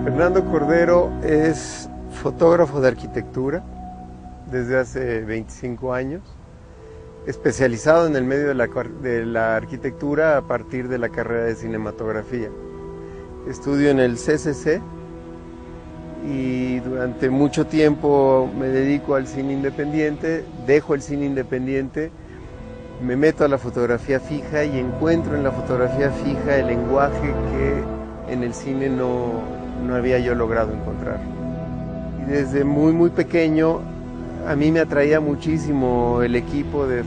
Fernando Cordero es fotógrafo de arquitectura desde hace 25 años, especializado en el medio de la arquitectura a partir de la carrera de cinematografía. Estudio en el CCC y durante mucho tiempo me dedico al cine independiente, dejo el cine independiente, me meto a la fotografía fija y encuentro en la fotografía fija el lenguaje que en el cine no había yo logrado encontrar. Y desde muy pequeño a mí me atraía muchísimo el equipo de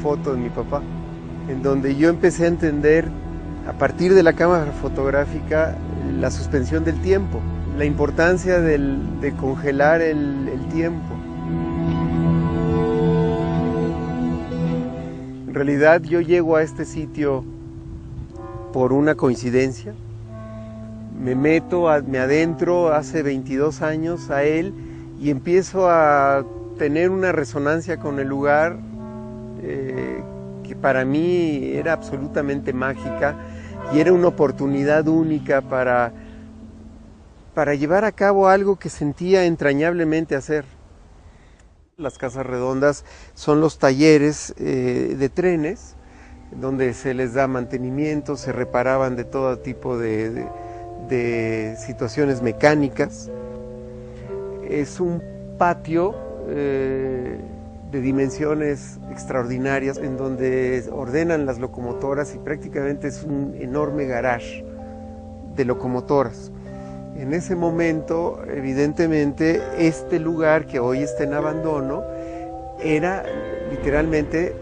fotos de mi papá, en donde yo empecé a entender a partir de la cámara fotográfica la suspensión del tiempo, la importancia de congelar el tiempo. En realidad yo llego a este sitio por una coincidencia, me adentro hace 22 años a él y empiezo a tener una resonancia con el lugar que para mí era absolutamente mágica y era una oportunidad única para llevar a cabo algo que sentía entrañablemente hacer. Las casas redondas son los talleres de trenes donde se les da mantenimiento, se reparaban de todo tipo de situaciones mecánicas. Es un patio de dimensiones extraordinarias en donde ordenan las locomotoras y prácticamente es un enorme garage de locomotoras. En ese momento, evidentemente, este lugar que hoy está en abandono era literalmente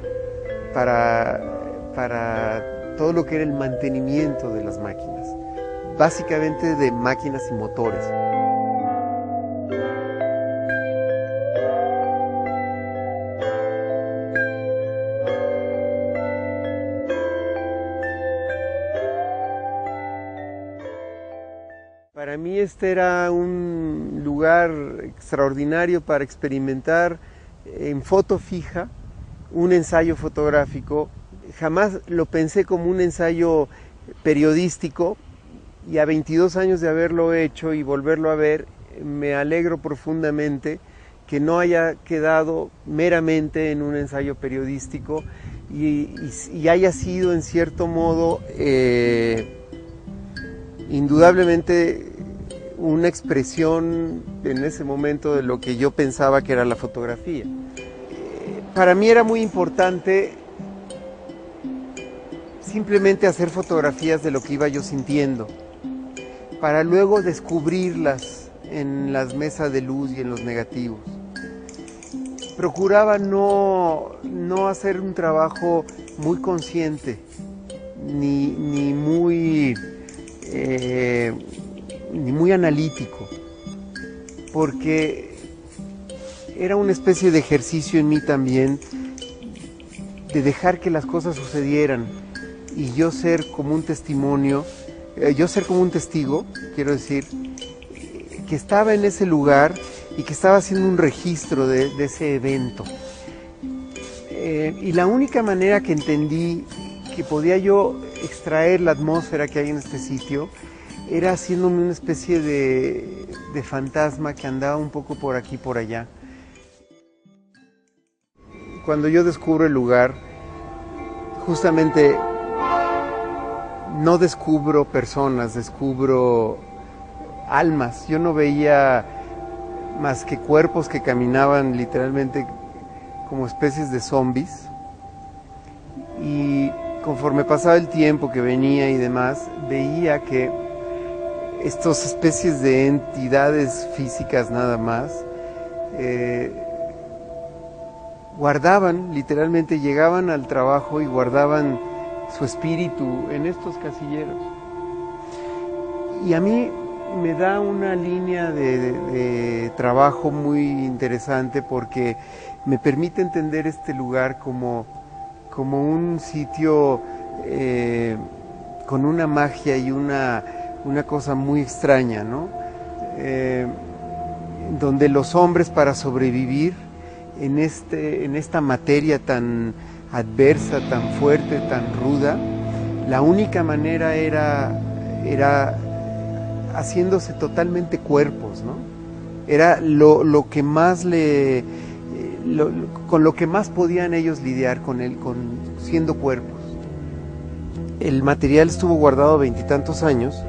para todo lo que era el mantenimiento de las máquinas, básicamente de máquinas y motores. Para mí este era un lugar extraordinario para experimentar en foto fija un ensayo fotográfico. Jamás lo pensé como un ensayo periodístico y a 22 años de haberlo hecho y volverlo a ver, me alegro profundamente que no haya quedado meramente en un ensayo periodístico y haya sido en cierto modo indudablemente una expresión en ese momento de lo que yo pensaba que era la fotografía. Para mí era muy importante simplemente hacer fotografías de lo que iba yo sintiendo, para luego descubrirlas en las mesas de luz y en los negativos. Procuraba no hacer un trabajo muy consciente, ni muy analítico, porque era una especie de ejercicio en mí también de dejar que las cosas sucedieran y yo ser como un testimonio, como un testigo, quiero decir, que estaba en ese lugar y que estaba haciendo un registro de ese evento. Y la única manera que entendí que podía yo extraer la atmósfera que hay en este sitio era haciéndome una especie de fantasma que andaba un poco por aquí y por allá. Cuando yo descubro el lugar, justamente no descubro personas, descubro almas. Yo no veía más que cuerpos que caminaban literalmente como especies de zombies. Y conforme pasaba el tiempo que venía y demás, veía que estas especies de entidades físicas nada más guardaban, literalmente llegaban al trabajo y guardaban su espíritu en estos casilleros. Y a mí me da una línea de trabajo muy interesante porque me permite entender este lugar como un sitio con una magia y una cosa muy extraña, ¿no? Donde los hombres, para sobrevivir en esta materia tan adversa, tan fuerte, tan ruda, la única manera era haciéndose totalmente cuerpos, ¿no? Era lo que más con lo que más podían ellos lidiar siendo cuerpos. El material estuvo guardado 20 y tantos años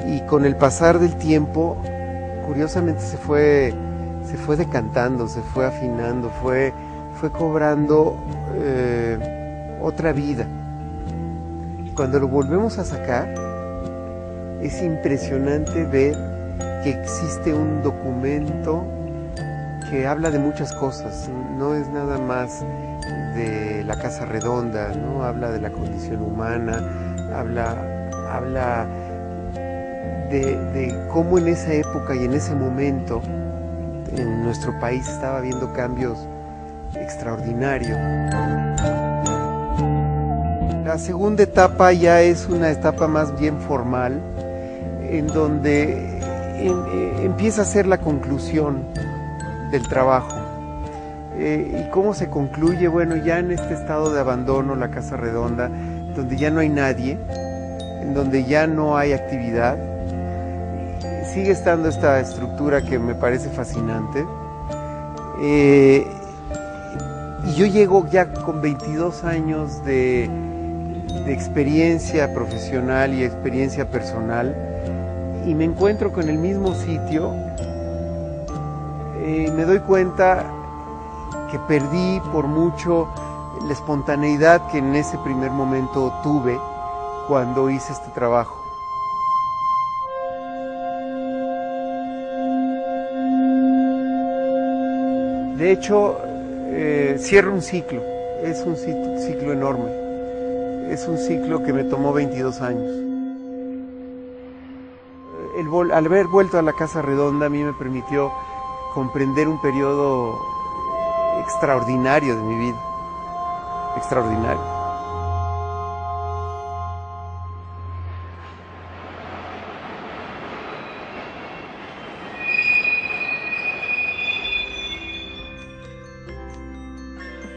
y con el pasar del tiempo, curiosamente se fue decantando, se fue afinando, fue cobrando otra vida. Cuando lo volvemos a sacar, es impresionante ver que existe un documento que habla de muchas cosas, no es nada más de la Casa Redonda, ¿no? Habla de la condición humana, habla de cómo en esa época y en ese momento en nuestro país estaba habiendo cambios extraordinarios. La segunda etapa ya es una etapa más bien formal, en donde empieza a ser la conclusión del trabajo. ¿Y cómo se concluye? Bueno, ya en este estado de abandono, la Casa Redonda, donde ya no hay nadie, en donde ya no hay actividad, sigue estando esta estructura que me parece fascinante. Y yo llego ya con 22 años de experiencia profesional y experiencia personal, y me encuentro con el mismo sitio. Me doy cuenta que perdí por mucho la espontaneidad que en ese primer momento tuve cuando hice este trabajo. De hecho, cierro un ciclo, es un ciclo enorme, es un ciclo que me tomó 22 años. Al haber vuelto a la Casa Redonda a mí me permitió comprender un periodo extraordinario de mi vida, extraordinario.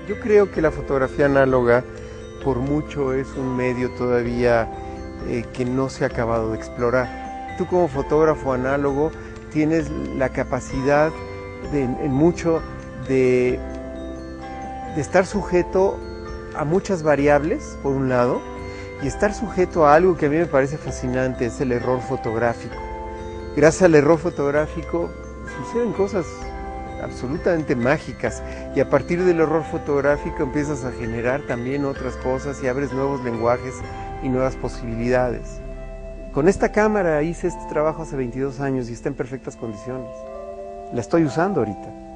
Yo creo que la fotografía análoga, por mucho, es un medio todavía que no se ha acabado de explorar. Tú como fotógrafo análogo tienes la capacidad en mucho de estar sujeto a muchas variables, por un lado, y estar sujeto a algo que a mí me parece fascinante, es el error fotográfico. Gracias al error fotográfico suceden cosas absolutamente mágicas, y a partir del error fotográfico empiezas a generar también otras cosas y abres nuevos lenguajes y nuevas posibilidades. Con esta cámara hice este trabajo hace 22 años y está en perfectas condiciones. La estoy usando ahorita.